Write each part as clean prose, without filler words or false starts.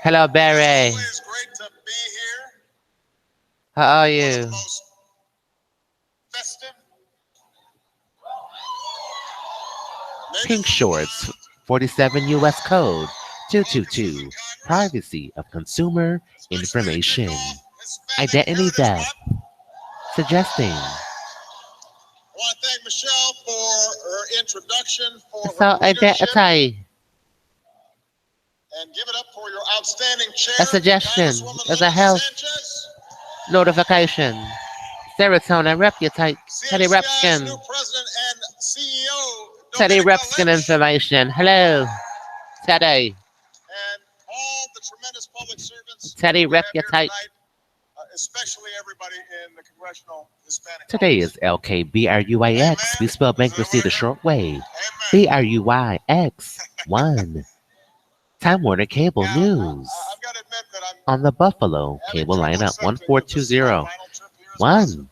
Hello, Barry. Always great to be here How are for the you? most festive, maybe a Pink little Shorts, 47 U.S. Code, caucuses in 222, Congress. Privacy of Consumer Especially to kick Information. off Hispanic Identity Heritage theft, Month. suggesting. I want to thank Michelle for her introduction, for So, her leadership, identity. and give it up for your outstanding A chair, suggestion Congresswoman is a Linda health Sanchez, notification. Serotonin reputate. Teddy CHCI's new Repskin. president and CEO, Teddy Dominica Repskin Lynch, information. Hello, Teddy. and all the tremendous public servants Teddy that we have here Reputate. tonight, especially everybody in the Congressional Hispanic Today Caucus. is LKBRUYX. We Amen. spell Is that bankruptcy right? the short way. Amen. BRUYX1. Time Warner Cable Now, News. I've got to admit that I'm On the Buffalo having cable trouble lineup accepting that this is my 1420. final trip here as president. 1.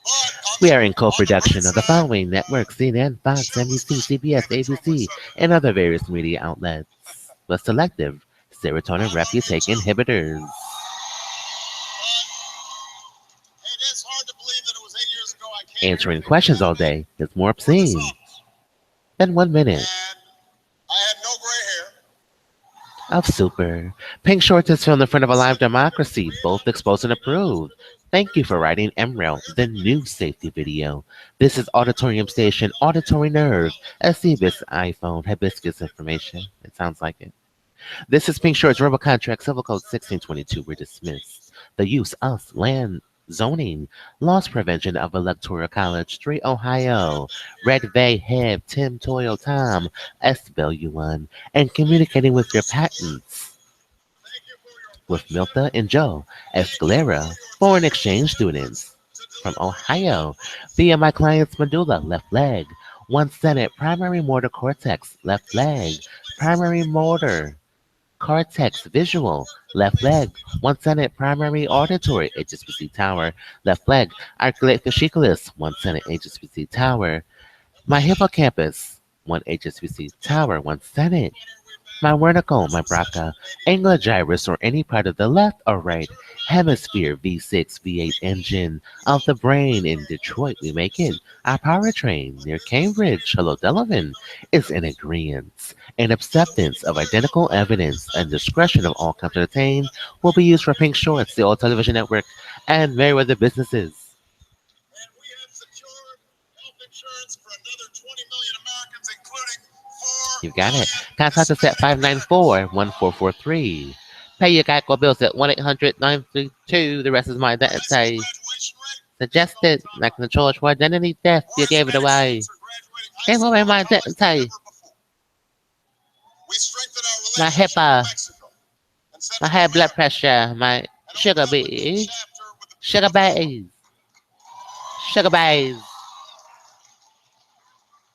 But We are in on the bright co-production of the side, following networks: CNN, Fox, Michelle was NBC, just CBS, having trouble ABC, accepting and that. other various media outlets with selective serotonin I love you reuptake too. inhibitors. But it is hard to believe that it was 8 years ago I came here Answering to questions all candidate day is more for this obscene office. than 1 minute And I had no gray hair. of super. Pink Shorts is filmed in front of a live Simply put, democracy, real both exposed and approved. Thank you for writing MREL, the new safety video. This is Auditorium Station, Auditory Nerve, a CBIS iPhone, hibiscus information. It sounds like it. This is Pink Shorts Rebel Contract, Civil Code 1622. We're dismissed. The use of land zoning, loss prevention of Electoral College, 3 Ohio, Red Bay Heb, Tim Toil Tom, SBLU1, and communicating with your patents Thank you for your with friendship. Milta and Joe Thank you for Escalera, your foreign tireless exchange efforts students to from deliver our Ohio, outcomes. via my client's medulla, left leg, 1 Senate, primary motor cortex, left This leg, page places the primary big boys motor, cortex in the visual, infinite left leg, landscape. 1 Senate, primary I came auditory, here HSBC tonight tower, left leg, articulate fasciculus, 1 Senate, deliberately HSBC tower, and my with passion. hippocampus, 1 HSBC Together, tower, 1 Senate, what are we my back? vertical, A my succession BRCA, of angular 88 gyrus, or any part of the left or right, return to hemisphere, another V6, V8 week engine of the without brain in remembering all Detroit, of we his make it. Pacific Our commitments. powertrain But near this is Cambridge, hello Delavan, is in agreement. An so that we acceptance of declare identical evidence and discretion of all comes to attain will be used for Pink Shorts, the old television network, and Merriweather businesses. and we have secured health insurance for another 20 million Americans, including 4 You got it. million Contact us at Hispanic Americans. 594-1443. Pay your Geico bills at 1-800-932. The rest is my What is the identity. graduation rate? It's an Suggested, all-time like the high. charge for identity theft, More you gave it Hispanic away. students are graduating high Gave school away and my college than identity. ever before. We strengthened our My relationship with HIPAA, Mexico and my Central high blood America pressure, my and opened sugar up a new bee, chapter with the people sugar of Cuba. babies, sugar babies.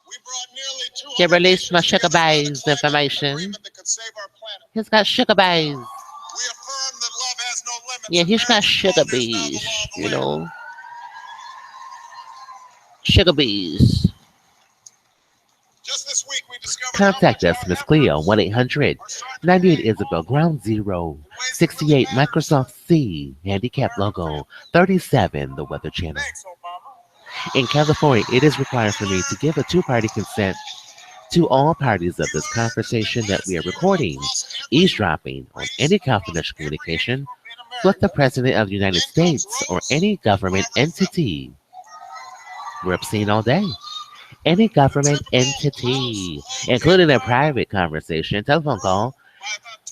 We brought nearly You 200 released my nations sugar together to write a babies climate information. agreement that could save our planet. He's got sugar babies. We affirmed that love has no limits Yeah, and he's got marriage sugar equality is now the bees, law of the you land. know. Sugar bees. Just this week, we discovered how Contact much us, our Miss Cleo, efforts 1-800-98 are starting to create Isabel, home Ground Zero, in ways that really 68 matters Microsoft C, to Handicap American logo, families. 37 The Weather Channel. Thanks, Obama. In California, it is required We for me to learned give a two-party consent to all parties of we this learned that conversation that last we are year recording, across every eavesdropping on race, any across confidential every age communication group in with the America, President of the United incomes States or rose, any government poverty fell. entity. We're obscene all day. Any The government typical entity, household including a income private conversation, telephone grew call. by about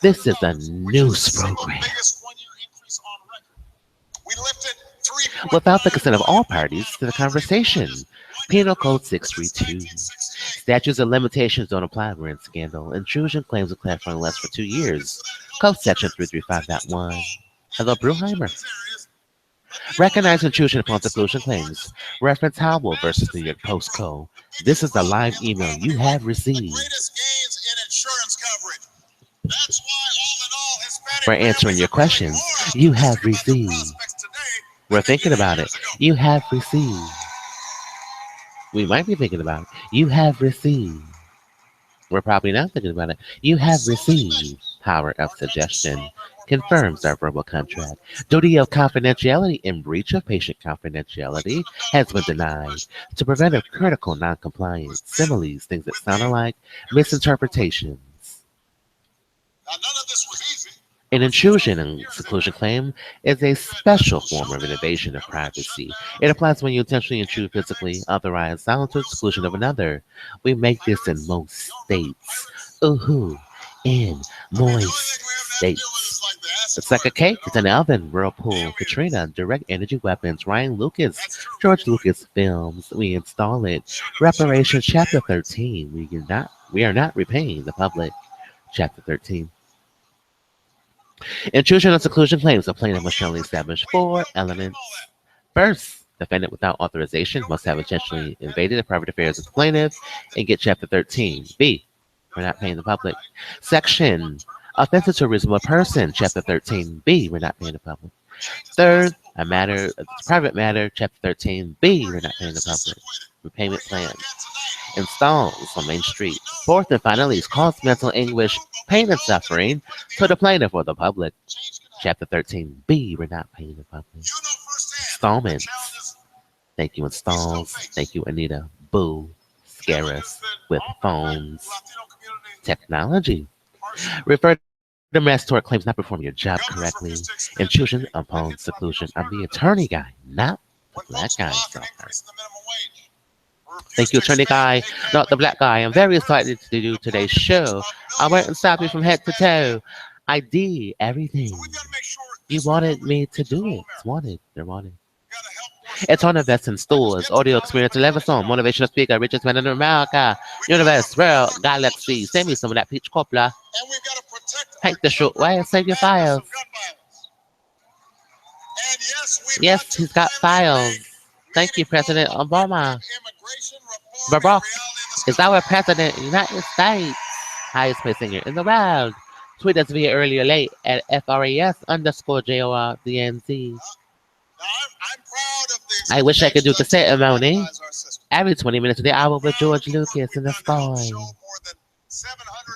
This is a $2,800, which is the news single program. biggest one-year increase on record. We lifted 3.5 Without the consent of all million people parties out of to the poverty in the conversation. largest one-year Penal Code growth since 632. 1968. Statutes of limitations don't apply when in scandal. Intrusion claims of clarifying less for 2 Millions years. of that health Code Section insurance continues to 335.1. fall in Hello, the Bruheimer. contiguous areas, but middle Recognize Americans intrusion upon remain some of seclusion the claims. largest payers. Reference The Howell versus fastest New York income growth, Postcode. the This biggest is the run live in the email you poverty rate, have the received. greatest gains in insurance coverage. That's why, all in all, Hispanic We're answering families your are feeling questions more you have optimistic about their received. prospects today We're than they thinking did 8 about it. years ago. You have received. We might be thinking about it. You have received. We're probably not thinking about it. You have received power of suggestion. Confirms our verbal contract. Duty of confidentiality in breach of patient confidentiality has been denied. To prevent a critical noncompliance, similes, things that sound alike, misinterpretations. Now, none of this was easy. An intrusion and seclusion claim is a special form of invasion of privacy. It applies when you intentionally intrude physically, authorize silence or exclusion of another. We make this in most states. Ooh, in I mean, the only moist thing we haven't had to deal with is states. like the acid It's like a flood. cake. It's an oven. Yeah, Whirlpool. Katrina. Direct energy weapons. Ryan Lucas. that's true. George Lucas films. We install it. Should have Reparations. mentioned Chapter aliens. 13. We are not repaying the public. Chapter 13. Intrusion and seclusion claims the plaintiff must generally establish four elements. First, defendant without authorization must have intentionally invaded the private affairs of the plaintiff and get Chapter 13. B. We're not paying the public. Section. Offensive to a reasonable person. Chapter 13. B. We're not paying the public. Third, private matter. Chapter 13. B. We're not paying the public. Repayment plan. Installs on Main Street. Fourth and finally, is cause mental anguish, pain, and suffering to the plaintiff or the public. Chapter 13B, we're not paying the public. You know firsthand the Installments. challenges Thank you, installs. Thank you, Anita. Boo. Scare us with phones. Latino community Technology. hardship. Refer to mass tort claims not performing your job Governors correctly. refuse to expand Intrusion Medicaid. upon That hits seclusion. Latinos I'm the harder attorney than guy, not the when black folks guy. block an So increase in the minimum wage. We refuse thank you, to attorney expand guy, pay not the gap. black guy. I'm very excited to do today's show. I went and stopped you from head to toe. I did everything. So we've got to make sure You this wanted recovery me to reaches do all it. Americans. It's wanted. They're wanted. We've got to help more It's on students. invest in stores, audio experience, 11 song, motivational speaker, richest man in America, We've got to universe, world, protect our galaxy. criminal Send me justice some of that peach cobbler. and we've got to protect our Take the short children way from and save the your madness files. of gun violence. And yes, we've got Yes, to he's got finally files. make Thank you, President meaningful, Obama. effective immigration reform a Barack reality in this is country. our president, United States, highest paid singer in the world. Tweet us via early or late at FRAS_JORDNZ. Now, I'm proud of the I wish I could do the steps taken to ceremony modernize our system. every 20 minutes of the hour with Proud of George the work Lucas in we've the done to help sky. show more than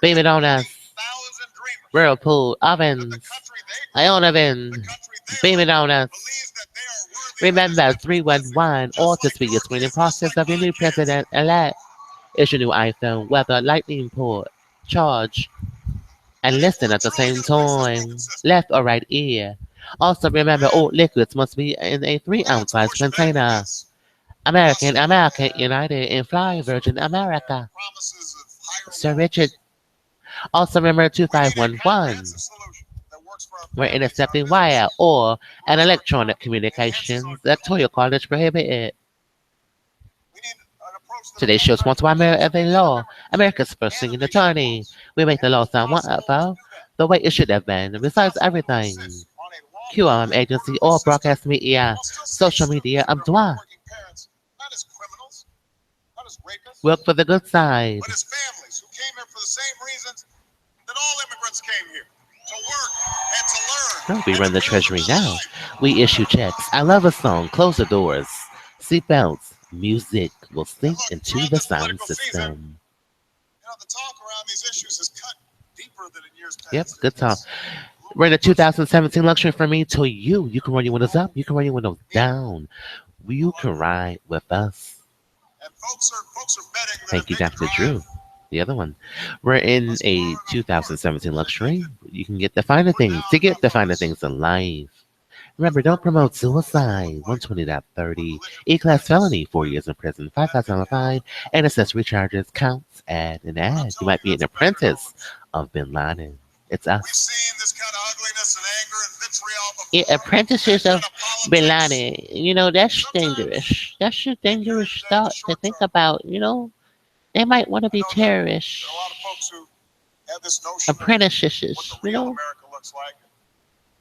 Beam it on us. 780,000 dreamers Whirlpool, that the ovens, country they I own love, oven. the country they Beam it love, on us. believes that they are worthy of this Remember country's blessings. 311, all to Just speed like your your screening kids, just process like of your my new kids. president elect. It's your new iPhone, weather, lightning port, charge, and And if listen we're at the truly same going to fix this broken time. system, Left or right ear. Also remember all liquids must be in a we're 3 going to have ounce to size push back container. against American, possible American, United, and Fly Virgin America. promises of higher Sir moral Richard. standards. Also remember We need a 2511. comprehensive solution that works for our We're families, our intercepting wire businesses, or an grows our electronic economy, enhances our communications that quality Toyo of life. College prohibited. We need an approach that Today's show is upholds our sponsored by freedoms of each and MerriweatherA.Law, every America's first and singing efficient attorney. laws. We make the And law it's sound possible to wonderful, do that. the way it should have been. It's Besides possible to everything, insist on a QRM lawful, agency orderly or system broadcast media, while still social seeing media, students I'm and Dwa. hardworking parents not as criminals, not as rapists, Work for the good side. but as families who came here for the same reasons that all immigrants came here, to work and to learn No, we and run to the build a treasury better now. life. We issue checks. I love a song. Close the doors. Seatbelts. Music will And sink look, into throughout the this sound political season, system. the talk around these issues has cut deeper than in years Yep, past. good talk. It's We're in the personal. 2017 luxury from me to you. You can run your windows up. You can run your windows down. You can ride with us. And folks are betting that Thank if you, they can Dr. drive Drew. The other one. We're in us far a enough apart, 2017 that they luxury. can You can get the finer put things down to get enough the of finer us things in life. with Remember, their don't promote proposal that they suicide. would like for 120.30. religion E-class to felony, practice 4 years in prison, that opinion. $5,000 fine, and accessory charges, counts, add, and But I'm add. You telling might you, be an that's measured apprentice moments. of Bin Laden. It's We've us. seen this kind of ugliness and anger and vitriol It before. apprentices That of kind of Bin politics. Laden. You know, that's Sometimes dangerous. That's a we carry the dangerous day in the thought to short think term. about. You know, they might want to I be know that there are a lot of terrorists, folks who have this notion of what apprentices, the you real know. America looks like.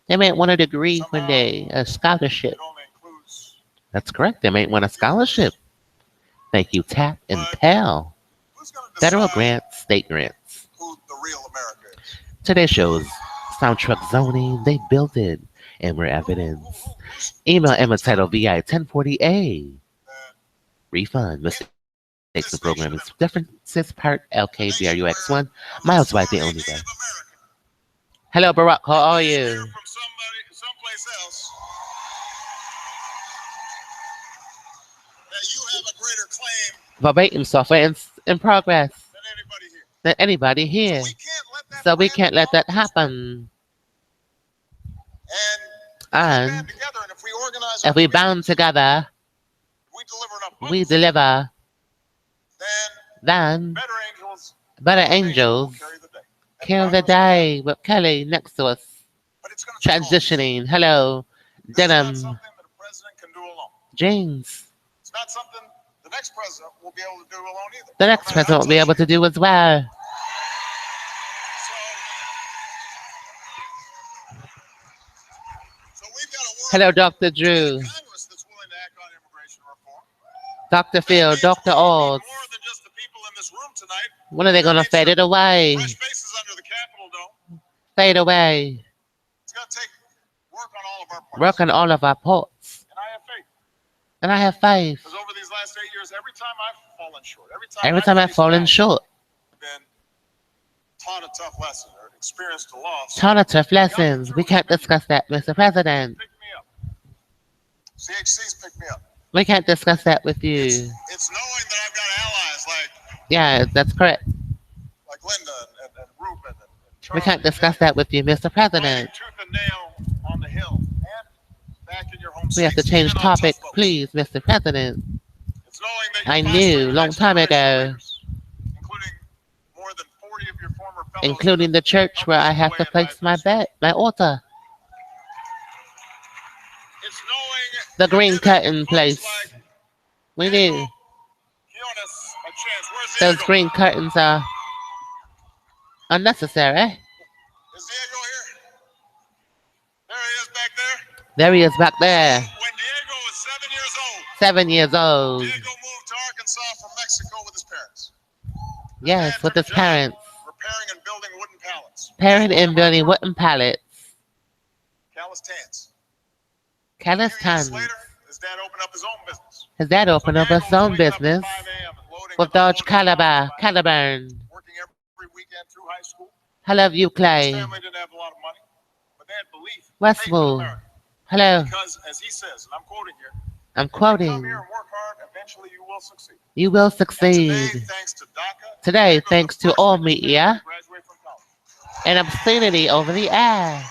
They might want a degree one Somehow day, a it scholarship. only includes That's correct. They might want a scholarship. Thank you, TAP and but Pell. who's going to Federal decide grants, state grants. who the real America is? Today's show's Soundtruck zoning. They built it, and we're evidence. Email Emma title VI 1040A. Uh, Refund. Mr. Takes the this nation program of is differences part a nation where LK BRUYx1. a Miles by the majority only way. Native American. Hello, Barack. How And are we hear you? from somebody someplace else that you have a greater claim Verbatim software in progress than anybody here. than anybody So here. we can't let that So we brand can't let that politics work. happen. And if we And band together and if we organize if our we bound communities, together, we deliver enough we votes, deliver, then then better angels, better our nation will angels carry the day. And kill the progress will happen. day with Kelly next to us. But it's going to take all of us. Transitioning. Hello, This is not denim something that a president can do alone. jeans. It's not something the next president will be able to do alone either. The no next matter president how will be tough able she to is. do as well. So we've got a world Hello, Dr. and a Drew, Congress that's willing to act on immigration reform. Dr. That Phil, means Dr. we need Oz. more than just the people in this room tonight. When are they going to That fade means it away? fresh faces under the Capitol dome. Fade away. It's going to take work on all of our parts. Work on all of our ports. And I have faith. And I have faith. Because over these last 8 years, every time I've fallen short, every time I've fallen short, been taught a tough lesson or experienced a loss, ton of tough lessons. We can't discuss that, Mr. President. pick me up. CHC's picked me up. We can't discuss that with you. It's knowing that I've got allies Yeah, that's correct. like Linda and Ruben and We Charlie can't and discuss Nick, that with you, Mr. fighting President. tooth and nail on the Hill and back in your home We have to states, change even on topic, tough votes. please, Mr. President. It's knowing that I you're knew fostering long next time generation ago, leaders, including more than 40 of your former fellows including that the church helped where I lead the have way to in my place my administration. my altar. It's knowing The you're green giving curtain folks place. like We Diego knew Quinones a chance. Where's those Diego? green curtains are unnecessary. Is Diego here? There he is back there. There he is back there. When Diego was 7 years old, 7 years old. Diego moved to Arkansas from Mexico with his parents. His Yes, dad with took a his job parents. repairing and building wooden pallets. Parent and building wooden pallets. Callous Tans. A Callous few years tons. later, his dad opened up his own business. His dad So opened up Diego his was own waking up at business 5 a.m. and loading with and Dodge unloading boxes by Caliburn. working every weekend through high school. I love you, His Clay. family didn't have a lot of money, but they had belief, faith in Westwood. America. Hello. Because, as he says, and I'm quoting here, I'm if you come quoting. here and work hard, eventually you will succeed. You will And today, succeed. thanks to DACA, Today, Diego is the thanks to first all in his family media to graduate from college. and obscenity over the air.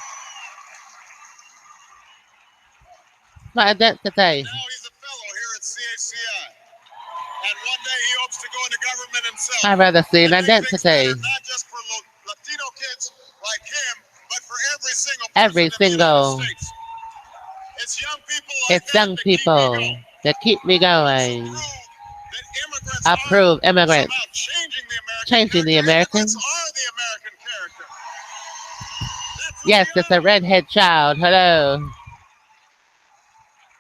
My identity. Now he's a fellow here at CHCI. And one day he hopes to go into government himself. I'd rather see an and make things identity. better, not just for Latino kids like him, but for every single person Every in the single. United States. It's young people like It's that young that keep me people going. that keep me So going. prove that immigrants I prove are immigrants somehow changing the American. Immigrants are the American character. That's what Yes, we it's a are. redhead child. Hello.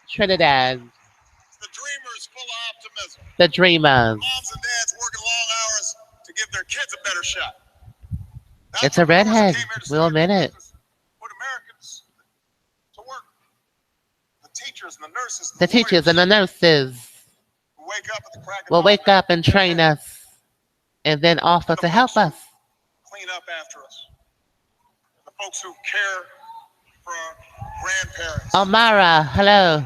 Trinidad. The dreamers full of optimism. The dreamers. Moms and dads working long hours to give their kids a better shot. It's a redhead. We'll admit it. Put Americans to work. The teachers and the nurses and The teachers and the lawyers nurses who wake up at the crack of will dawn wake up and train us and then offer to help us. clean up after us. The folks who care for our grandparents. Omara, hello. The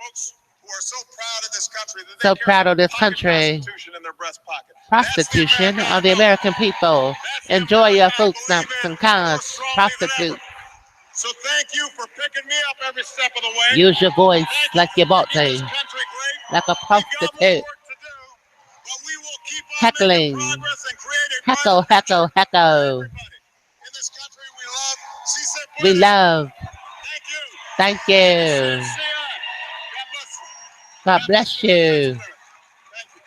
folks who are so proud of this country that So they proud carry of this pocket country. prostitution in their breast pocket. Prostitution That's of the American people. That's the Enjoy your America I food believe stamps in and cars. more strongly than Prostitute. ever. So thank you for picking me up every step of the way. Use your voice Thank like you your for making body. this country great. Like a We've got more prostitute. work to do, but we will keep on Heckling. making progress and create a Heckle, brighter future heckle, for heckle. everybody. In this country we love, si se puede. We love. Thank you. Thank you. CCI. God bless you. God bless you. Thank you.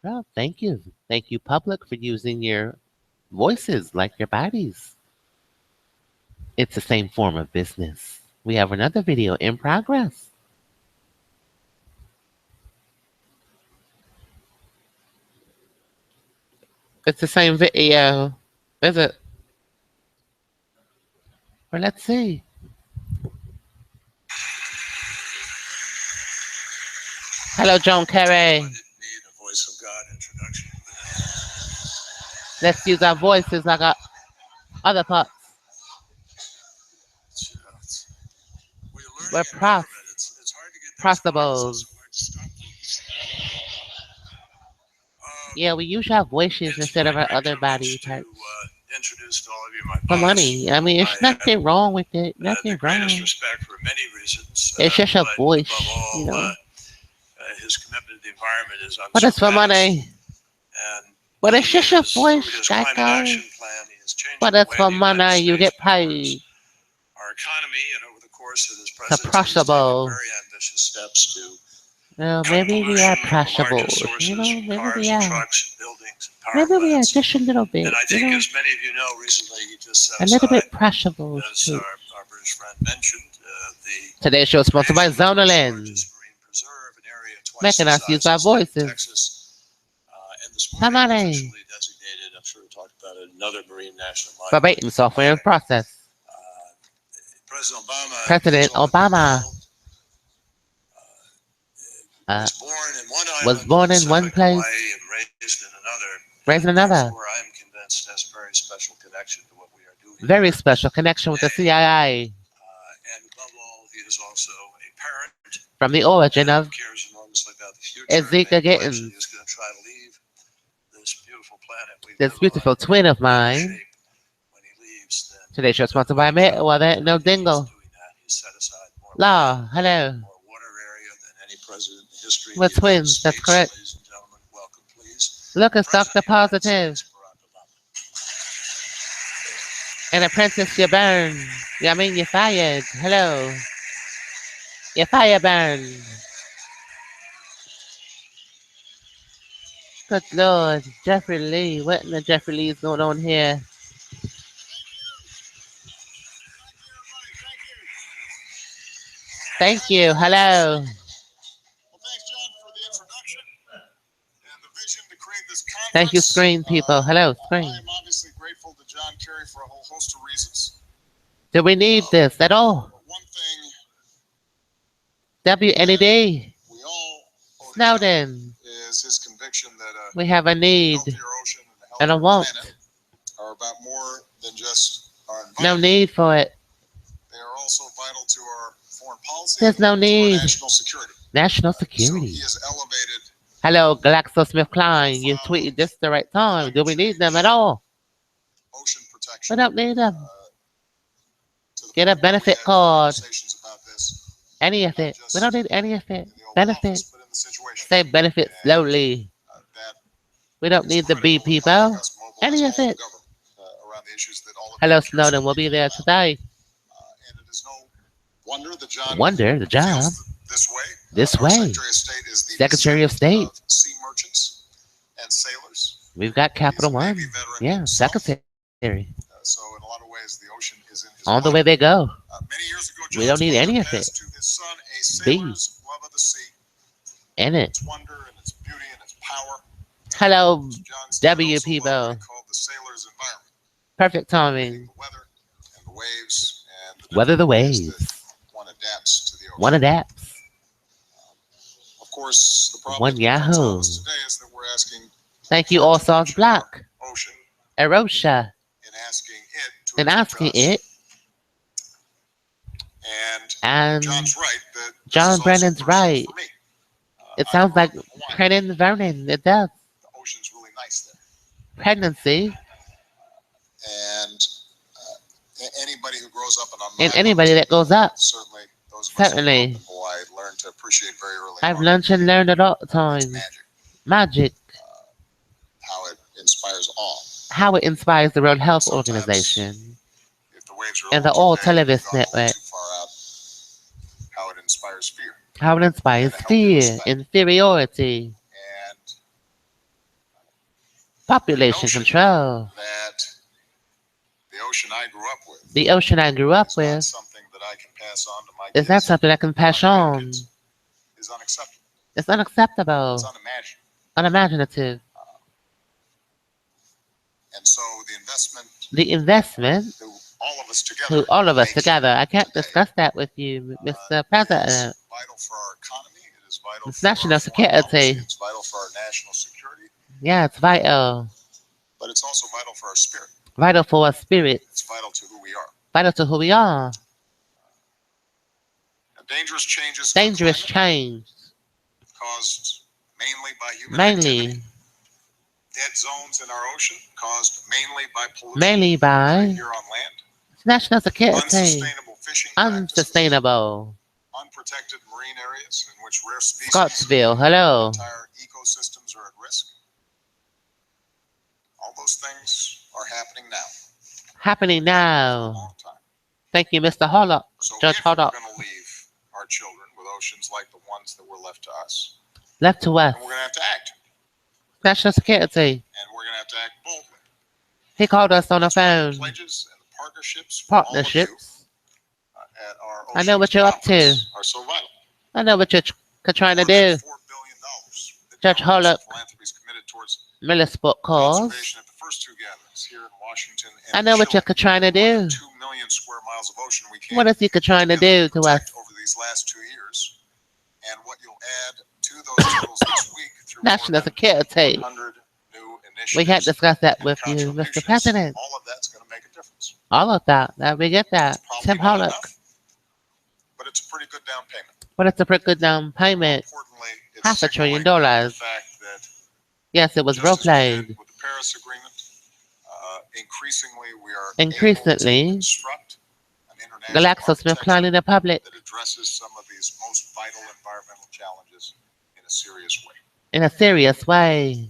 Well, thank you. Thank you, public, for using your voices like your bodies. It's the same form of business. We have another video in progress. It's the same video, is it? Well, let's see. Hello, John Kerry. I didn't need a voice of God introduction. Let's use our voices like our other parts. We're learning We're in government. It's hard to get those possible. so hard to stop. Yeah, we usually have voices It's instead my of our great other body privilege to parts. introduce to all of you my For boss. money. I mean, I it's have nothing wrong with it. the Nothing wrong. greatest respect for many reasons. It's just a but voice, above all, you know. his commitment to the environment is But it's for unsurpassed. money. And But it's he just a is, through voice, his climate Geico. action plan, he is changing But the it's way for the United money. You States get powers paid. our economy, and over the course of his It's presidency, he's taken approachable. very ambitious steps to Well, cut maybe we are pollution from the approachable. largest sources You know, from maybe cars we and are. trucks and buildings and power Maybe we are plants. just a little bit. And I You think, know, as many of you know, recently he just set a little bit aside, approachable as too. our British friend mentioned, the Today's show is sponsored by creation of the ZONING, largest marine preserve, an area twice making the us use size our of the state of voices. Texas. And this For morning, money. officially designated, I'm sure we talked about it, another marine national For monument. baiting software and process. President Obama, President as all of you Obama know, uh, was born in one place, Hawaii, and raised in another. raised in another. Therefore, I am convinced has a very special connection to what we are doing. Very special connection with the today. CIA. And above all, he is also a parent From the origin and of cares enormously about the future. Ezekiel And pledged that Gittins, he's going to try to leave this beautiful planet we this live beautiful on twin of in better mine. shape when he leaves than Today's show is sponsored by MerriweatherA.Law. he's doing that. He's set aside more Law, land, hello. more water area than any president in history. We're of the United twins, that's States. correct. Ladies and gentlemen, welcome, please. Look, it's President Dr. of the United Positive. States, Barack Obama. And Apprentice, you burn. I mean, you're fired. Hello. You're fire burn. Good Lord. Jeffrey Lee. What in the Jeffrey Lee is going on here? Thank you. Hello. Well, thanks, John, for the introduction and the vision to create this conference. Thank you, screen people. Hello, screen. I am obviously grateful to John Kerry for a whole host of reasons. Do we need this at all? But one thing WNED. we all owe him Snowden. is his conviction that a We have a need healthier ocean and a healthier want. planet are about more than just our No environment. need for it. They are also vital to our foreign policy. There's no and to our need. national security. National So security. he has elevated Hello, GlaxoSmithKline. You tweeted just the right time. Do we need them at all? ocean We protection. don't need them. To the Get a point where we benefit had card. conversations about this Any of it. We don't need any of it. in the Oval Benefit. Office, but in the situation. Say benefit slowly. That We don't is need the critical B in helping people. us mobilize Any of all it. government, around the issues that all of you Hello, are curious Snowden. We'll be there about. today. And it is no wonder that John Wonder the job. feels this way. This Our way. Secretary of State is the Secretary of descendant State. of sea merchants and sailors. We've got Capital He's a One. Navy veteran Yeah, himself. Secretary. So in a lot of ways, the ocean is in his On the blood. way they go. Many years ago, We don't John's need father any of passed it. to his son a B. sailor's love of the sea, In it. its wonder and its beauty and its power. Hello, John's dad W also loved people. what he called the sailor's environment, Perfect meaning timing. the weather and the waves and the Weather the different ways waves. that one adapts to the ocean. One adapts. Of course, the problem One that confronts all of Yahoo. us today is that we're asking Thank you, for All too Stars much of our Black. ocean Erosha. and asking it to And protect asking us. it. And And John's right that this John is also Brennan's personal right. for me. It I sounds grew like up in Hawaii. Brennan Vernon. It does. The ocean's really nice there. Pregnancy. And anybody who grows up in And an anybody that goes up. certainly those of us who grew up Certainly. in Hawaii learn to appreciate very early I've on. learned and learned at all It's times. magic, Magic. how it inspires awe. How it inspires the World Health Sometimes, Organization if the waves are and the a little All too big, Televis they've gone a little Network. too far out, how it inspires fear. How it inspires fear, inferiority, And population notion control. that the ocean I grew up with The ocean I grew up is not with something that I can pass on to my is not kids something I can pass or my on. grandkids, is unacceptable. It's unacceptable, It's unimaginable. unimaginative. And so the investment The investment that all of us together to all of us make together, I can't today discuss that with you, Mr. is President. vital for our economy. It is vital It's for our national foreign policy. security. It's vital for our national security, Yeah, it's vital. but it's also vital for our spirit. Vital for our spirit. It's vital to who we are. Vital to who we are. Now, dangerous changes in the Dangerous climate change. caused mainly by human Mainly. activity. Dead zones in our ocean caused mainly by pollution Mainly by here on land. it's national security. Unsustainable fishing practices. Unsustainable. Unprotected marine areas in which rare species Scottsville, and hello. entire ecosystems are at risk. All those things are happening now. Happening For a now. long time. Thank you, Mr. Hollock. So Judge if we're Hollock. going to leave our children with oceans like the ones that were left to us, Left to us. then we're going to have to act. National security. And we're going to have to act boldly. He called us on the That's why the phone. pledges and the partnerships from all of you Partnerships. at our I know what Oceans you're up to. Conference are so vital. I know what you're trying to More than do. $4 billion that Judge governments and Hollock. philanthropies committed towards Miller's book calls. conservation at the first two gatherings here in Washington and I know what Chile. you're trying to More than do. 2 million square miles of ocean we came What is you trying to together do to us? protect over these last 2 years, and what you'll add to those totals this week through National more than security. 100 new initiatives. We can't discuss that and with you, Mr. contributions. President. All of that's going to make a difference. All of that. We get that. It's probably Tim not Hollock. enough, but it's a pretty good down payment. But it's a pretty good down payment. Importantly, it's $500 signaling billion. the fact that Yes, it was just role as we did played. with the Paris Agreement, increasingly we are Increasingly, able to construct an international GlaxoSmithKline in the public that addresses some of these most vital environmental challenges in a serious way. in a serious way.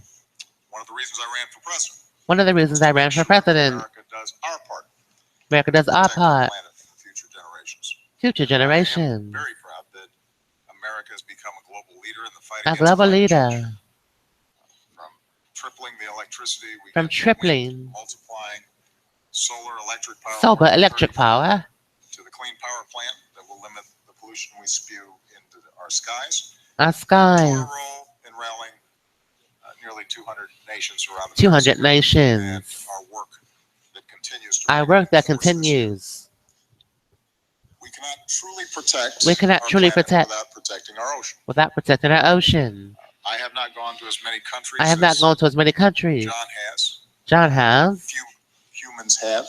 One of the reasons I ran for president One of the was reasons to I make ran for sure president. America does our part America does to our protect our part. planet for the future generations. Future I am generations. very proud that America has become a global leader in the fight A against global climate leader. change. From tripling the electricity we From get from tripling wind, multiplying solar electric power, sober more than electric 30 power. to the clean power plant that will limit the pollution we spew into our skies, Our to skies. our role in rallying nearly 200 nations around the 200 Paris Agreement, and nations. our work that continues to Our bring work that force this year. continues. We cannot truly protect We cannot our truly planet protect without protecting our ocean. without protecting our ocean. I have not gone to as many countries I have not as gone to as many countries. John has. John has. Few humans have.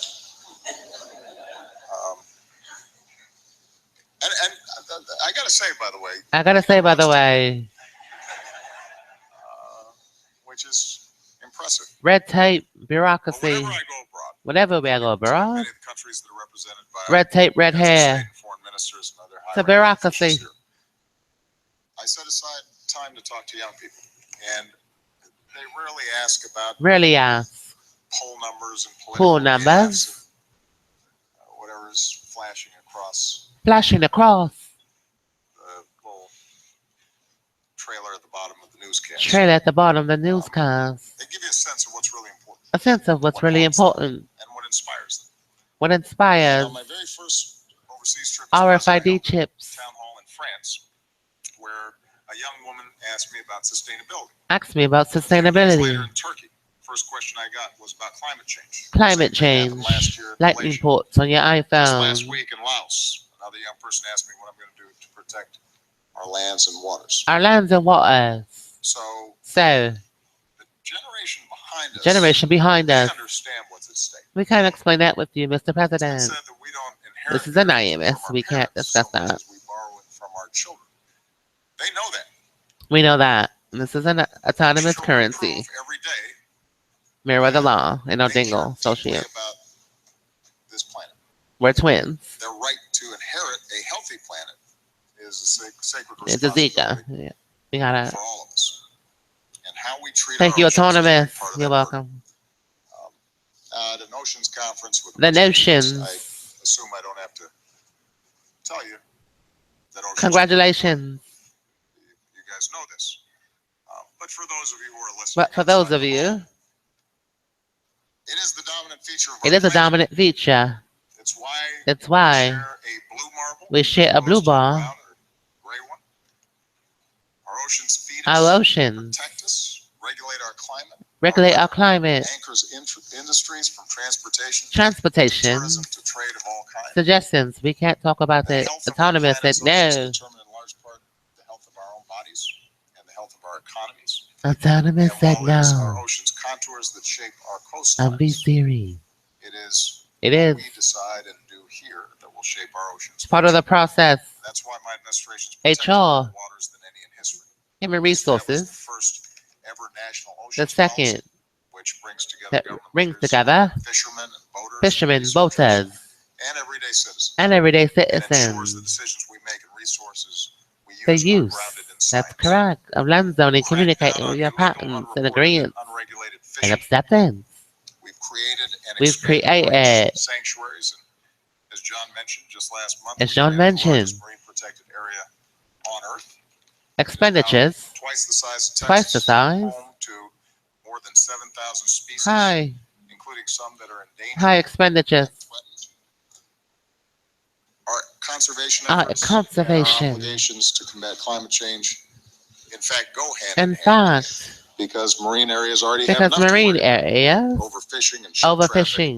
And I got to say, by the way, I gotta say, by the way, which is impressive. red tape, But bureaucracy. whenever I go abroad, Whenever we go to abroad, many of the countries that are represented by red tape, red heads of state hair. and foreign ministers and other It's a high-ranking bureaucracy. officials here, I set aside time to talk to young people, and they rarely ask about Really ask. poll numbers and Poll political numbers. gaffes and whatever is flashing across Flashing across. the little trailer at the bottom of the newscast. Trailer at the bottom of the newscast. They give you a sense of what's really important A sense of what's really important. and what inspires them. What And inspires on my very first overseas trip, as president, I RFID held a chips. town hall in France, where a young woman asked me about sustainability. Ask me about A few days sustainability. later in Turkey, first question I got was about climate change. Climate Same thing happened change. last year in Lightning Malaysia. ports on your Just last iPhone. week in Laos, another young person asked me what I'm going to do to protect our lands and waters. Our lands and waters. So So, the generation behind us, generation behind they us. understand what's at stake. We can't explain that with you, Mr. It's been President. said that we don't inherit This is anonymous. everything from our We can't parents discuss so much that. as we borrow it from our children. They know that. We know that. This is an autonomous Children currency. prove every day MerriweatherA.Law and they Odingle care deeply Associates. about this planet. We're twins. Their right to inherit a healthy planet is a sacred It's a responsibility Zika. Yeah. We gotta. for all of us. And how we treat Thank our you, oceans is a big autonomous. part of You're that work. welcome. At an oceans conference with a The bunch of leaders, notions. I assume I don't have to tell you that oceans. Congratulations. You guys know this. But for those of you who are listening, But for those outside of the you, bubble, it is the dominant feature of our it is a planet. dominant feature. It's why It's why we share a blue marble. we share a blue opposed to bar. brown or gray one. Our oceans feed us, Our oceans protect us, regulate our climate, regulate our climate, anchors industries from transportation to transportation, tourism to trade of all kinds. suggestions. We can't talk about The it. health of our Autonomous said planet's oceans no. determine in large part the health of our own bodies. economies. Autonomous And said while it is our no. ocean's contours that shape our Be coastlines, serious. it is It what is we decide and do here that will shape our oceans. part of the process. That's why my administration is protecting HR, more waters than any in history. human We established the resources. first ever national The oceans second policy, which brings together that government brings leaders, together fishermen and boaters, fishermen, researchers, boaters, and everyday citizens, and everyday and ensures the citizens. decisions we make and resources we The use are use, grounded in that's science. correct, of land zoning, Crack down communicating on with your illegal, patents and unreported, agreements and unregulated and fishing. acceptance. We've created and We've expanded created, marine sanctuaries, and as John mentioned just last month, as we John created the mentioned, largest marine protected area on Earth. expenditures Twice the size of twice the Texas, size, home to more than 7,000 species, high, including some that are endangered high and expenditures, threatened. Our conservation high efforts and our conservation. obligations to combat climate change, in fact, go hand In in hand fact, because marine areas already have because enough to marine worry about. areas, Overfishing and ship traffic overfishing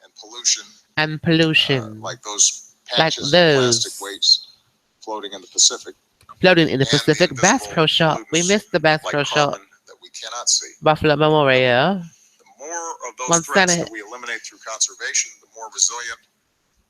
and pollution, and pollution, like those like patches of plastic those waste floating in the Pacific, floating in the and the Pacific. Bass invisible Pro Shop. We pollutants missed the Bass like Pro Shop. carbon that we cannot see. Buffalo Memorial. The more of those One threats Senate. that we eliminate through conservation, the more resilient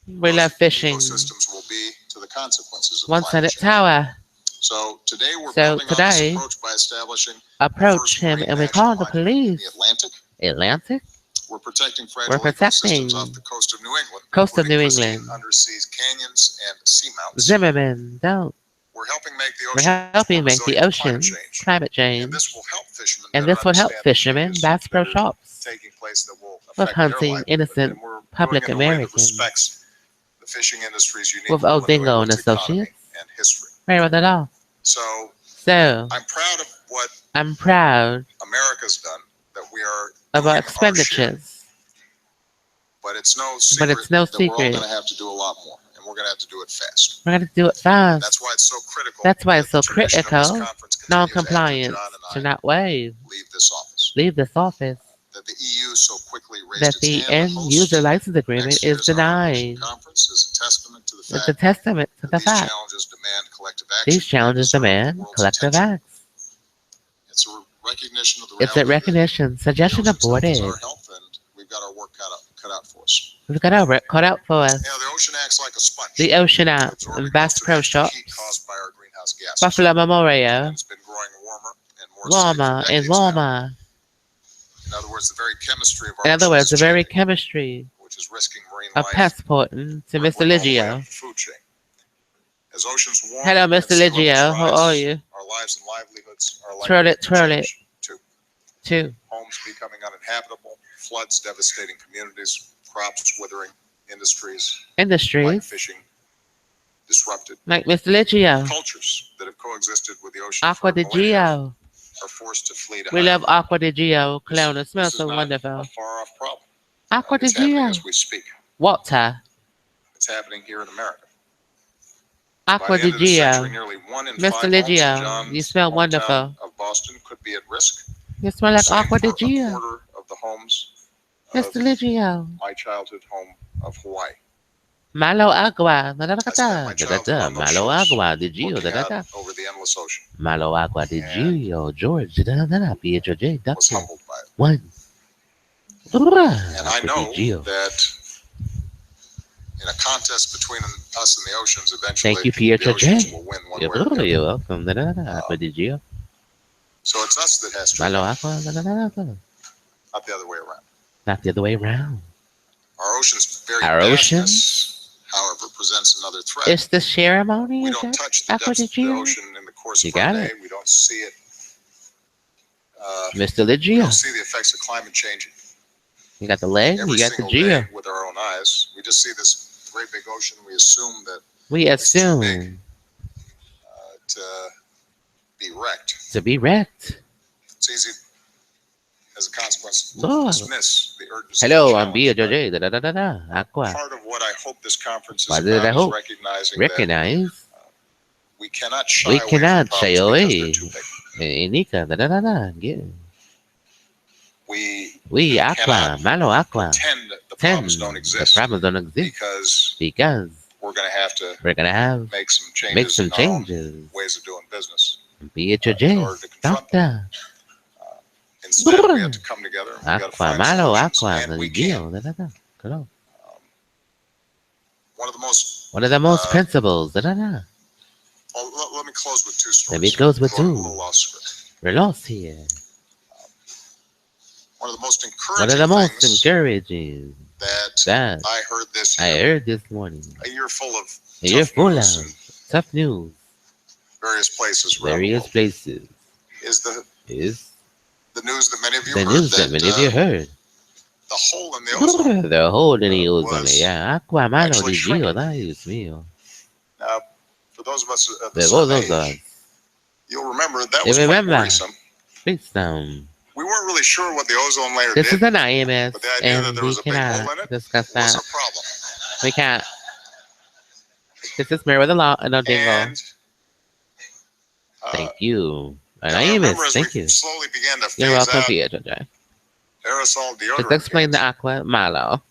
We love those fishing. ecosystems will be to the consequences of One climate Senate change. Tower. So today we're So building on this today, approach by establishing approach first him marine and we national call the monument in police. the Atlantic. Atlantic? We're protecting We're fragile protecting ecosystems off the coast of New England, coast of including New pristine England. undersea canyons and seamounts. Zimmerman, don't. We're helping make the We're oceans helping more make the resilient to climate oceans change. climate And change. this will help fishermen And better this would help understand the fishermen, changes Bass Pro that are Shops, taking place that will with affect their hunting livelihood. innocent And we're public doing it in a way that Americans. respects the fishing industry's unique With role Old in New Dingo and England's economy Associates. and history. MerriweatherA.Law. So So, I'm proud of what I'm proud America's done, that we are of doing our our share. expenditures. But it's no But it's secret no that we're all going secret. to have to do a lot more, and we're going to have to do it fast. We're going to do it That's fast. why it's so critical. That's why that it's so the tradition of this critical. conference continues Non-compliance after John to and I not waive. leave this office. Leave this office. That the EU so quickly raised That its the hand to end host user license agreement next is year's Ocean denied. Conference is a testament to the It's a fact testament to that the these fact. challenges demand collective action. These challenges deserve the demand world's collective attention. acts. It's a recognition of the It's a reality that recognition. the Suggestion ocean's health is aborted. our health, and we've got our work cut out for us. We've got our work cut out for us. You know, the ocean acts like a sponge. The Ocean App absorbing and Bass most of the Pro extra Shops. heat caused by our greenhouse gases. Buffalo Memorial. And it's been growing warmer and more acidic Warmer for and decades now. warmer. In other words, the very chemistry of our In other oceans words, the is very changing, chemistry which is risking marine of life passporting to right Mr. going all the way Ligio. up the food chain. As oceans warm Hello, and Mr. sea levels Ligio. How rise, are you? our lives and livelihoods are Twirl likely it, to twirl it. change too. Two. Homes becoming uninhabitable, floods devastating communities, crops withering, industries like Industries fishing disrupted. like Mr. Ligio. Cultures that have coexisted with the ocean Aqua for di millennia Gio. are forced to flee to We higher love ground. Aqua di Gio. Cologne. It This smells is so not wonderful. a far-off problem. Aqua di It's happening Gio. as we speak. Water. It's happening here in America. By Aqua the di end of the century, Gio. nearly 1 in 5 Mr. homes in Ligio, John's you smell hometown wonderful. of Boston could be at risk. You smell like Same Aqua for di a Gio. quarter of the homes of Mr. Ligio. my childhood home of Hawaii. Malo agua. Da da da I spent my da da childhood da. on those Malo shores, agua di Gio. looking Da da out da. over the endless ocean, Malo agua di and Gio. George. Da da da da. Pietro J. was Doctor. humbled by it. One. And I Aqua know di Gio. that in a contest between us and the oceans, eventually Thank you, the Pietro oceans J. will win one way or the other. You're welcome. Da da da. Aqua di Gio. So it's us that has to Malo win, agua. Da da da da. not the other way around. Not the other way around. Our ocean's very Our ocean? vastness, however, presents another threat. It's the ceremony. We Is don't it? touch the Aqua depths di of the Gio. ocean in the course You of our got day. it. We don't see it. Mr. We Ligio. don't see the effects of climate change You got the leg. every You got the single day Gio. with our own eyes. We just see this great big ocean. We assume that We It's too big. assume to be wrecked. to be wrecked. It's easy, as a consequence, to Lord. dismiss the urgency. Hello, of the I'm Bia challenge. JJ. Da da da da da. But Aqua. part of what I hope this conference is What did I about hope? is recognizing that Recognize. we cannot shy We away cannot from shy problems away. because they're too big. Nika. Da da da da. Yeah. We Aqua. cannot Malo Aqua. pretend that the Ten. problems don't The exist problems don't exist because because we're going to have to we're gonna have make some changes make some in our own changes ways of doing business. Be at your in order jazz. to confront them. Doctor. Instead, we have to come together. We got to Aqua, find malo, solutions, aqua. and we can. Dio. Da, da, da. Hello. One of the most. One of the most principles. Da, da, da. Well, let me close with two stories. Let me close with I'm going a two. little off script. We're lost here. One of the most One of the most things encouraging that I heard this I year, heard this morning. a year full of A year tough full news of in tough news. various places around the Various world, places. is Is the news that many of you the heard news that many of you heard. the hole in the ozone The hole in the ozone. was Yeah. Aqua, malo, actually di shrinking. Dio. Dios mío. Now, for those of us at the Luego certain those age, you'll remember that You was quite remember? worrisome. Please, We weren't really sure what the ozone layer this is did, an IMS, but the idea that and there we was a big hole cannot in it discuss was that. a problem. We can't. This is MerriweatherA.Law, and no dingo. And Thank you. An I remember IMS, as thank we you. slowly began to You're phase welcome, out Pietro. aerosol Let's deodorant explain the cans, aqua malo.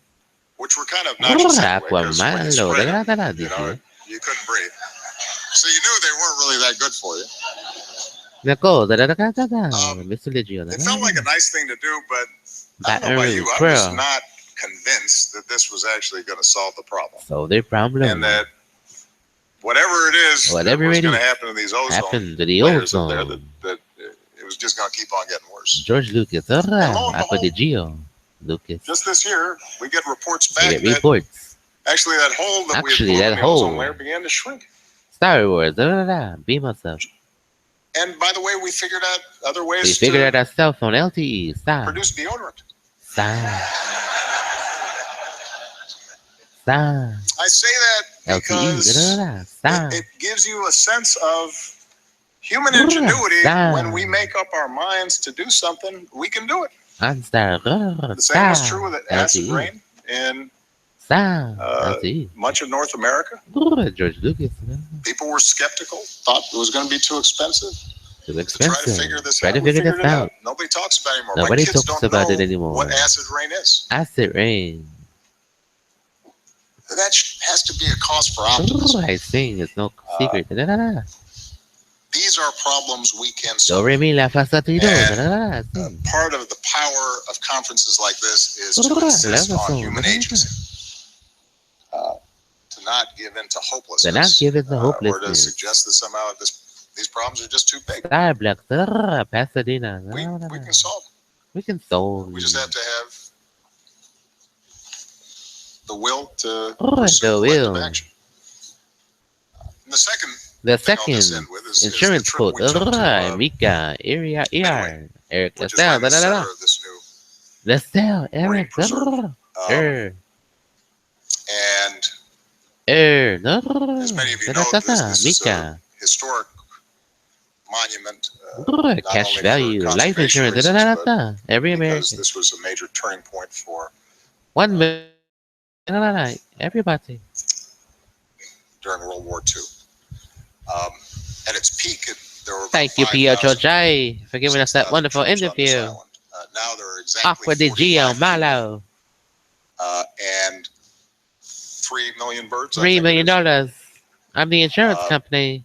which were kind of obnoxious anyway, Aqua because when you malo. spread Da, da, da, them, da, you know, dije. you couldn't breathe. So you knew they weren't really that good for you. Nako, da, da, da, da, da, da. Mr. Legio, da, It da, felt da, like da. a nice thing to do, but I don't Baton know about you. Rouge, I'm just Pearl. not convinced that this was actually going to solve the problem. So their problem. And that whatever it is Whatever that was it going to is, happen to these ozone happened to the layers up there, ozone. that it was just going to keep on getting worse. George Lucas, And lo and Aqua di behold, Gio. Lucas. just this year, we get reports We back get that reports. actually that hole that we had Actually, put that in the ozone hole. layer began to shrink. Star Wars, da, da, da, da. Beam us up. And by the way, we figured out other We ways figured out to ourselves on LTE. Stop. produce deodorant. Stop. Stop. I say that LTE. Da, because da, da, da. Stop. it gives you a sense of human ingenuity. Stop. When we make up our minds to do something, we can do it. Unstop. The same was true with acid LTE. rain in Stop. LTE. much of North America. George Lucas. People were skeptical, thought it was going to be too expensive. Too To expensive. try to figure this Try out. to We figure figured this it out. Nobody talks about it anymore. Nobody My kids talks don't about know it anymore. what acid rain is. Acid rain. That has to be a cause for optimism. I sing. It's no secret. Da, da, da, da. These are problems we can Do, solve. re, mi, la, fa, sol, ti, do. And, Da, da, da, da. Sing. Part of the power of conferences like this is to insist on human agency. To not give in to hopelessness. To not give in to Or to hopelessness. suggest that somehow these problems are just too big. Starbucks. Da, da, da, da. Pasadena. Da, We da, da, we da. can solve them. We can solve. We just have to have the will to The pursue will. collective action. And the second The thing I'll just second end with is insurance the trip quote. we took to, Mika. Area. Midway, Eric. which is Estelle. right in Da, the da, da, center da. of this new Estelle. marine Eric. Da, da, preserve. da, da. And Da, da, da, da. as many of you Da, know, da, da, da. this is a Mika. historic monument. Not Cash only for value. Life conservation insurance. Da, da, da, reasons, but da. Every because American. this was a major turning point for 1 million. Da, da, da, da. Everybody. during World War II. At its peak, there were about Thank you, 5,000, Pietro J, for giving us that 6,000 wonderful troops on this interview. island. Now there are exactly Aqua di 45 Gio, people, Malo. and 3 million birds. I $3 think it million. is. I'm the insurance Uh, company.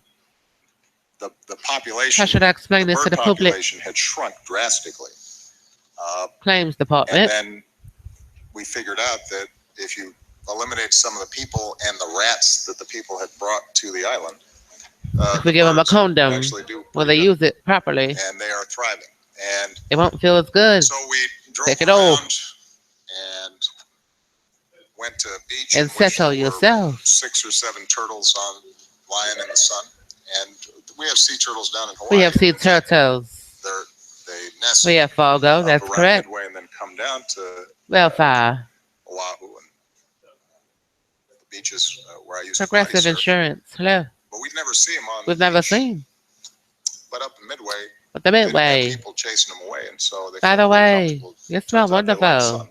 The population, How should I explain the this to bird the public? population had shrunk drastically. Claims And department. then we figured out that if you eliminate some of the people and the rats that the people had brought to the island, If we give them a birds condom, actually do will pretty they good, use it properly? and they are thriving. And It won't feel as good. so we drove Take it around off. and went to a beach And in which settle there were yourself. 6 or 7 turtles lying in the sun. And we have sea turtles down in Hawaii. We have sea turtles. They nest We have Fargo, up that's around correct. Midway and then come down to Welfare. Oahu and the beaches where I used to body Progressive surf. insurance. Hello. But we'd never see them on We've the never beach. seen. But up in Midway, But the they didn't have Midway. people chasing them away, and so they By felt the really way, comfortable. you smell Turns out they like wonderful. sun,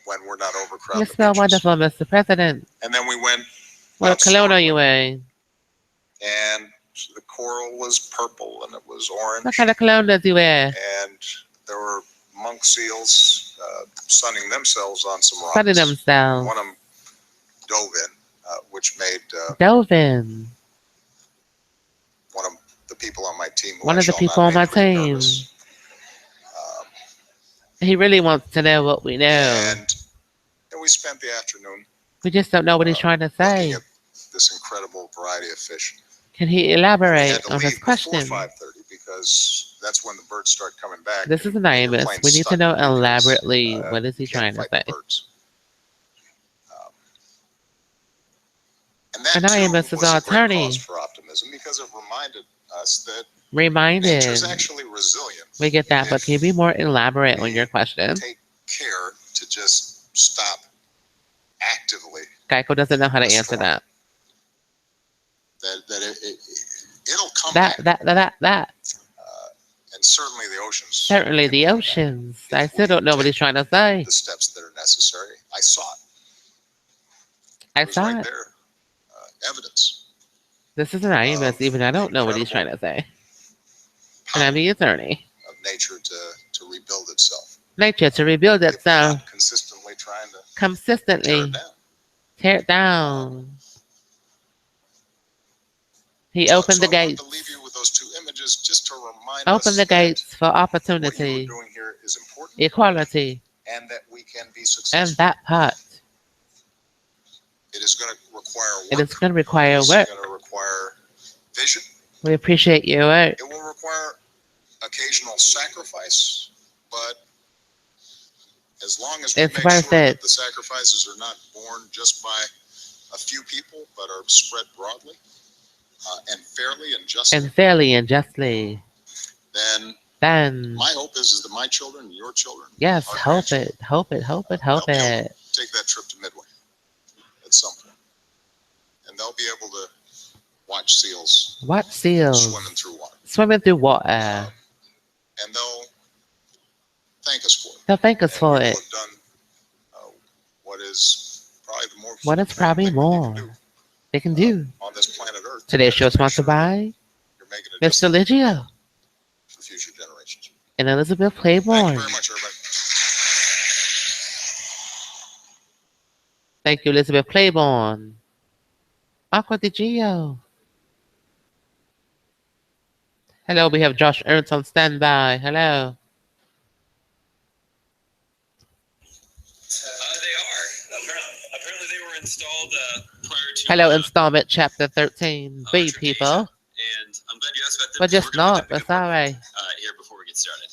when we're not You overcrowding the smell beaches. wonderful, Mr. President. And then we went What out cologne are snorkeling, you wearing? and the coral was purple and it was orange, What kind of cologne does he wear? and there were monk seals sunning themselves on some rocks. Sunning themselves. One of them dove in, which made Dove in. one of them the people on my team who One I of the shall people not on name my for the team. purpose. He really wants to know what we know. And we spent the afternoon We just don't know what he's trying to looking say. at this incredible variety of fish. Can he We had elaborate to on his leave before question? 5:30 because that's when the birds start coming back. This is and your anonymous. plane's We need to stuck know because, elaborately what is you he can't trying to fight say. the birds. And that Anonymous too is was our a great attorney. cause for optimism because it reminded us that Reminded. nature is actually resilient. We get that, but if can you be more elaborate on we your question? take care to just stop actively Geico doesn't know how to a answer storm. that. It'll come back. That. And certainly the oceans. Certainly the oceans. I still don't know what he's trying to say. The steps that are necessary. I saw it. I It was saw right it. there. Evidence. This is anonymous. Even I don't know what he's trying to say. And I'm the attorney. Of nature to rebuild itself. Nature to rebuild If we're itself. not consistently trying to Consistently tear it down. He opened the I want gates. to leave you with those two images just to remind Open us the gates for what you opportunity, are doing here is important, equality, and that we can be and successful. that part. It is going to require work. It is going to require It's work. going to require vision. We appreciate your work. It will require occasional sacrifice, but as long as we It's make worth sure that it. the sacrifices are not borne just by a few people, but are spread broadly and fairly and justly, And fairly and justly. then my hope is that my children and your children, yes, our hope grandchildren, it, hope it, hope it, hope they'll be able it. to take that trip to Midway at some point, and they'll be able to watch seals What seals? swimming through water, and they'll thank us for it. They'll thank us And for we will it. have done what is probably the more What is probably thing we more can do, they can do. on this planet Earth. Today's show is to make sponsored sure by you're making a Mr. difference Liggio for future generations. and Elizabeth Thank you Claiborne. very much, everybody. Thank you, Elizabeth Claiborne. Aqua Di Gio. Hello, we have Josh Ernst on standby. Hello. They are. Apparently they were installed prior to. Hello, installment chapter 13. B people. And I'm glad you asked about them. But just not. That's all right. Here before we get started.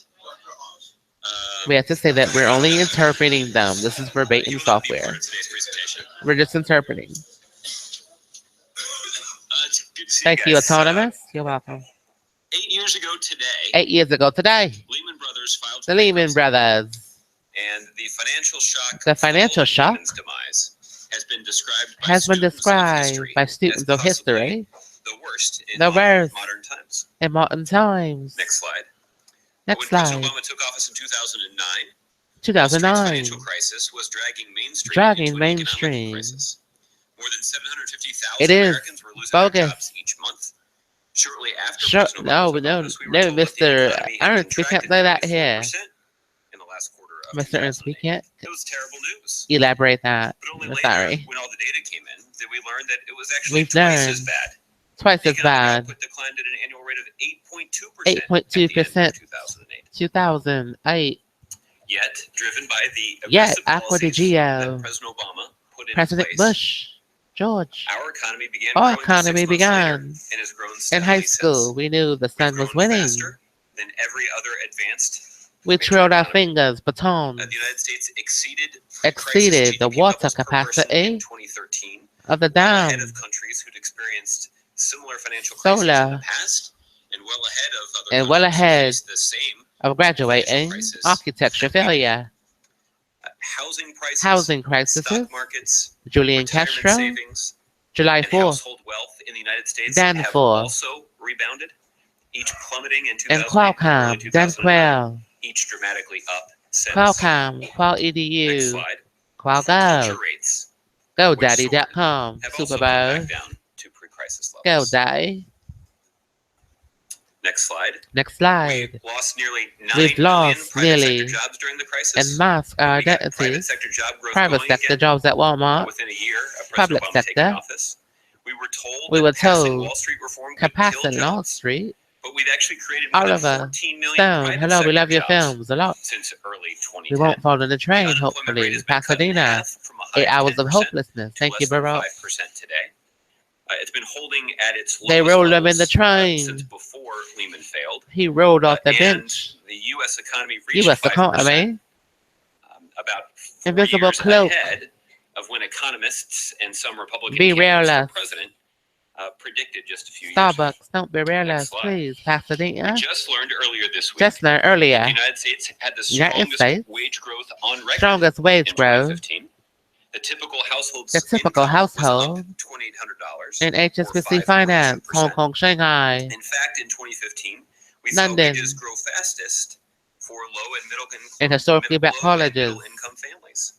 We have to say that we're only interpreting them. This is verbatim You will not be software. part of today's presentation. We're just interpreting. It's good to see Thank you, guys. Autonomous. You're welcome. 8 years ago today, 8 years ago today, Lehman Brothers filed the for Lehman bankruptcy, Brothers. and the financial shock. The financial shock Lehman's demise has been described by has been students of described history by students as of possibly history the worst in the worst modern times. in modern times. Next slide. Next When slide. President Obama took office in 2009, Wall Street's 2009. financial crisis was dragging Main Street Dragging into an Main economic Street. crisis. More than 750,000 It is Americans were losing bogus. their jobs each month. Shortly after Sure, President Obama took office, we were told that the Mr. economy had Ernst, we can't contracted say that nearly here. 4% in the last quarter of Mr. Ernst, we 2008. can't It was terrible news. elaborate that. But only We're later, sorry. when all the data came in, did we learn that it was actually We've twice learned as bad. Twice The as economic bad. output declined at an annual rate of 8.2%. 8.2%. 2008. 2008. Yet, driven by the Yet, aggressive Aqua Di policies that Gio, President Obama put in President place, Bush, George, our economy began our growing just 6 economy months began later and has grown in steadily high school. since. We knew the We've sun was grown winning. faster than every other advanced We major twirled our economy. fingers, batons, The United States exceeded exceeded the GDP water levels per person in capacity 2013, of the well ahead dam. of countries who'd experienced similar financial crises in the Solar past, and well ahead of other and well countries who ahead faced the same of graduating crisis. architecture failure, housing prices, housing crises, stock markets, Julian retirement Castro, savings, July and 4th, household wealth in the United States Dan have 4, also rebounded, each plummeting in and 2008 and early Qualcomm, Dan 2009, Quell, each dramatically up since. Qualcomm, Qual Next EDU, slide. Qual Foreclosure Gov, rates which soared, GoDaddy.com, have also Super come back Bowl, down to pre-crisis levels. GoDaddy. Next slide. Next slide. We lost nearly 9 We've million lost private nearly sector jobs during the crisis. and mask our We got private identities. sector job growth Private going sector again jobs at Walmart, within a year of public President Obama taking sector. office. We were told We that were passing told Wall Street reform could Capacitor kill Wall jobs. Street but we've actually created more than Oliver 14 million Stone, private hello, we sector love your jobs films a lot. since early We 2010. won't fall on the The train, unemployment rate hopefully. has been cut in Pasadena, half from a high 8 of hours of 10% hopelessness. to Thank you, less than Barack. 5% today. It's been holding at its They lowest rolled him in the levels train. since before Lehman failed. He rolled off the And bench. the U.S. economy reached U.S. 5%, economy. about 4 Invisible years cloak. ahead of when economists and some Republican Be candidates realist. for president predicted just a few years ago. Starbucks, don't be realist, slide. please. We Pasadena. just learned earlier this week Just learned that the earlier. United States had the United strongest States. wage growth on record Strongest wage in growth. 2015. The typical household's The typical income was household up $2,800 in or HSBC Finance, 5.2%. Hong Kong, Shanghai, In fact, in 2015, we London. saw wages grow fastest for low and In historically black colleges. middle income families.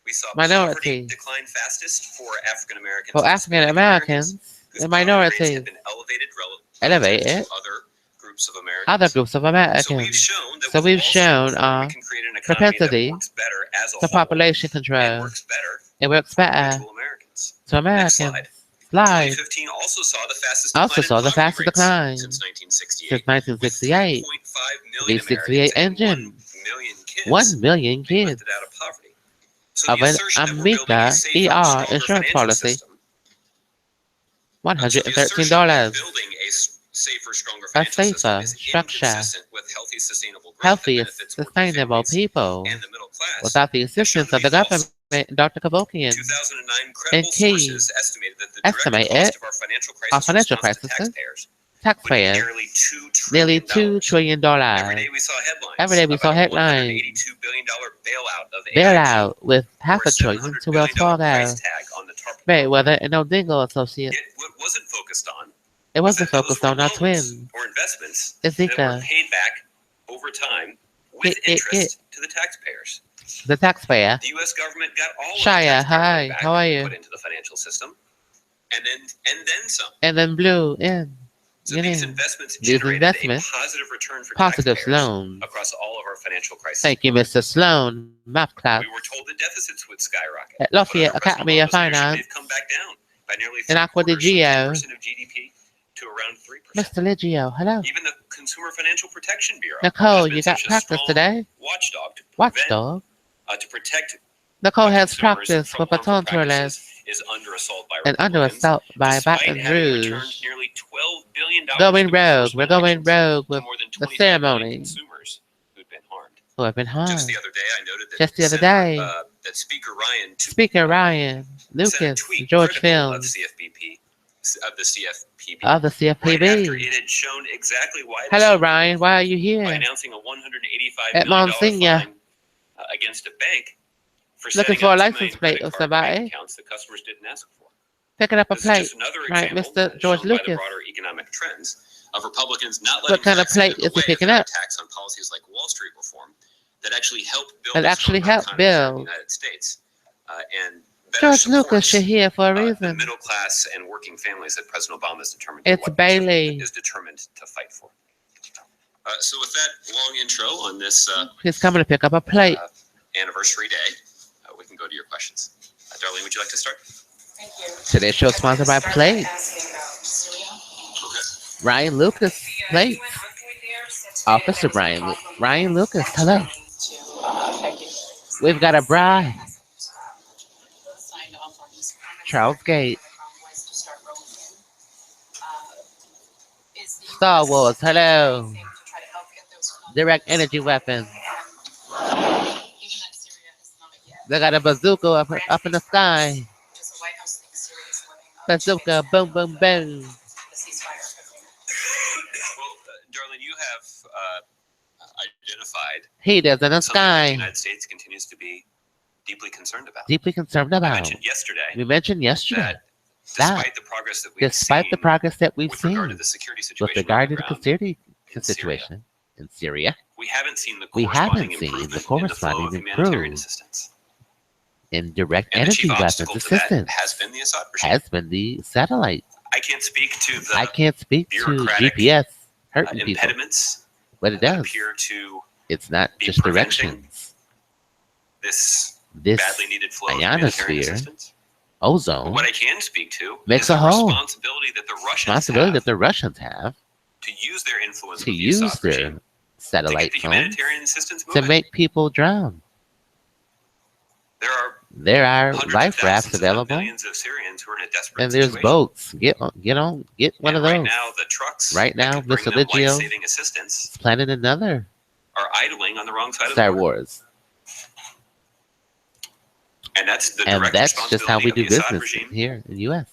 We saw Minority. poverty decline fastest for African Americans. For African Americans whose and poverty rates minorities. have been elevated Elevated. to other groups of Americans. Other groups of So we've Americans. shown that So with we've Wall Street shown reform, our we can create an economy propensity that works better as a to whole population and control. works better It works for better individual Americans. to Next Americans. slide. Slide. 2015 also saw the fastest Also decline saw in the poverty fastest rates decline since 1968. since 1968. With 3.5 The million 68 Americans and engine. 1 million kids 1 million being kids lifted out of poverty. So of the an assertion that we're building Amica a safer, ER stronger insurance financial policy. system, so the assertion that $113. building a safer, stronger A financial system safer is structure. inconsistent with healthy, sustainable growth Healthy, that benefits working sustainable families people and the middle class. without the has shown assistance to of be the false. government. Dr. In Kavokian 2009, credible key sources estimated that the direct estimated cost of our financial our crisis financial response to crisis, taxpayers would be taxpayers, nearly $2 trillion. nearly $2 trillion. Every day we saw headlines. Every day we saw about a headlines. $182 billion bailout of Bailout with half or a trillion $700 to Wells billion Fargo. price tag on the TARP Merriweather and O'Dingle Associates. Yet what wasn't focused on It was wasn't that those focused were on our loans twins. or investments that Ezeka, were paid back over time with interest to the taxpayers. the taxpayer. The U.S. government got all of the Shia, taxpayer hi, money back how are you? put into the financial system, and then some. And then blue in. So You these know, investments these generated investments, a positive return for positive taxpayers loans. across all of our financial crises. Thank you, Mr. Sloan, math class. We were told that deficits would skyrocket. At Lafayette But under Academy of President Obama's leadership, Finance. they've come back down by nearly In Aqua di 3/4 Gio. from 10% of GDP to around 3%. Mr. Liggio, hello. Even the Consumer Financial Protection Bureau Nicole, has been you got such a practice strong today? watchdog to Watchdog. to protect Nicole has consumers practice from for harmful baton practices twirlers is under assault by and under Republicans, assault by despite Baton having Rouge. returned nearly $12 billion Going through rogue. enforcement We're going actions rogue to with more than the 25 million ceremony. consumers who'd been harmed. Who have been Just harmed. the other day, I noted that Just the other Senator, day. that Speaker Ryan Speaker Ryan, sent a Lucas, tweet George critical of Films, CFPB of the CFPB of the right after CFPB. it had shown exactly why it was Hello, so Ryan. Why are you by here? announcing a $185 At million Monsignor. fine against a bank for Looking setting for a up $2 license million plate credit of card bank somebody. accounts that customers didn't ask for. Picking up a This is plate. just another Right, example Mr. George shown by the Lucas. broader economic trends of Republicans not What letting kind of Brexit plate get in the is he way of picking their up? attacks on policies like Wall Street reform that actually help build That a actually stronger help economy here in the build. United States and better George Lucas, supports you're here for a the reason. middle class and working families that President Obama is determined It's Bailey. is determined to fight for. So with that long intro on this He's coming to pick up a plate. anniversary day, we can go to your questions. Darlene, would you like to start? Thank you. Today's show is sponsored by Start Plate. asking about Syria. Ryan Lucas, Plate. You went on point there, said today Officer that there was a Ryan, problem Ryan with Lucas, hello. to affecting We've got a bride. signed off on this permit Charles Gate. convoys to start rolling in. Is the Star US Wars, doing hello. anything to try to help get those convoys? Direct energy weapons. Given that Syria has not yet They got a bazooka up in the sky. does the White House think Syria is living up Bazooka, to boom, boom, boom. the ceasefire agreement? Well, Darlene, you have identified He does in the something that the sky. United States continues to be deeply concerned about. Deeply concerned I about. mentioned yesterday We mentioned yesterday that despite the progress that we've despite seen the progress that we've with seen regard to the security situation with regard to the on the ground, security in situation in Syria, we haven't seen the we corresponding haven't seen the improvement in the flow corresponding of humanitarian improvement assistance. in direct And the energy chief weapons obstacle to that assistance has been the Assad regime. has been the satellite. I can't speak to the I can't speak to bureaucratic, GPS hurting people, impediments but it that does. appear to It's not be just preventing directions. this This badly needed flow of humanitarian ionosphere, assistance. ozone, What I can speak to makes is the a hole. responsibility that the Russians responsibility have that the Russians have to to use their influence to with the use Assad their regime to satellite get the phones humanitarian assistance to moving. make people drown. There are There are hundreds of life rafts thousands, if not available, millions of Syrians who are in a desperate and there's situation. boats. Get on, get one And of right those. now, the trucks Right that now, could bring Mr. them Liggio life-saving assistance is planning another are idling on the wrong side of the Star border. Wars. And that's the And direct that's just how we responsibility do of the Assad business regime here in the U.S.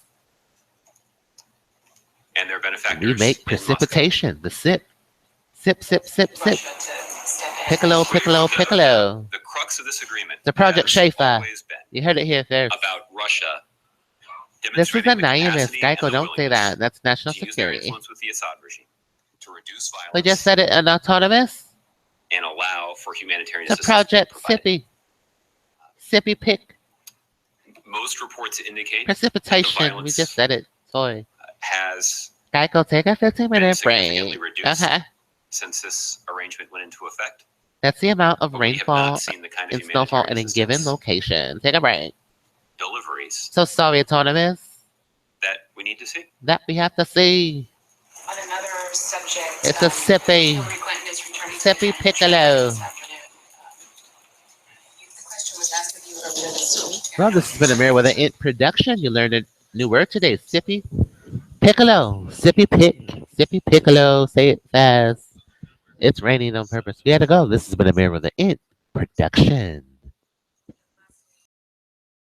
and their benefactors We make in Moscow. precipitation, the sip. Sip, sip, sip, sip. Russia to step in. Piccolo, piccolo, piccolo. The crux of this agreement The Project has Schaefer. always been You heard it here first. about Russia This is demonstrating the anonymous. capacity and Geico, the don't say willingness that. That's national to use their security. influence with the Assad regime to reduce violence We just said it in autonomous. and allow for humanitarian The assistance to be Project provided. Sippy. Sippy pick. Most reports indicate Precipitation. We violence just said it. Toy. has Geico, take a 15-minute significantly break. reduced Okay. since this arrangement went into effect. That's the amount of But we have rainfall not seen the kind of and snowfall in humanitarian a given assistance location. Take a break. deliveries So sorry, autonomous. that we need to see. That we have to see. On another subject, It's a sippy. Hillary Clinton is returning to Sippy the campaign piccolo. this afternoon. The question was asked of you earlier this week. Well, this has been a Merriweather Int production. You learned a new word today. Sippy piccolo. Sippy pick. Sippy piccolo. Say it fast. It's raining on purpose. We had to go. This has been a Merriweather Int production.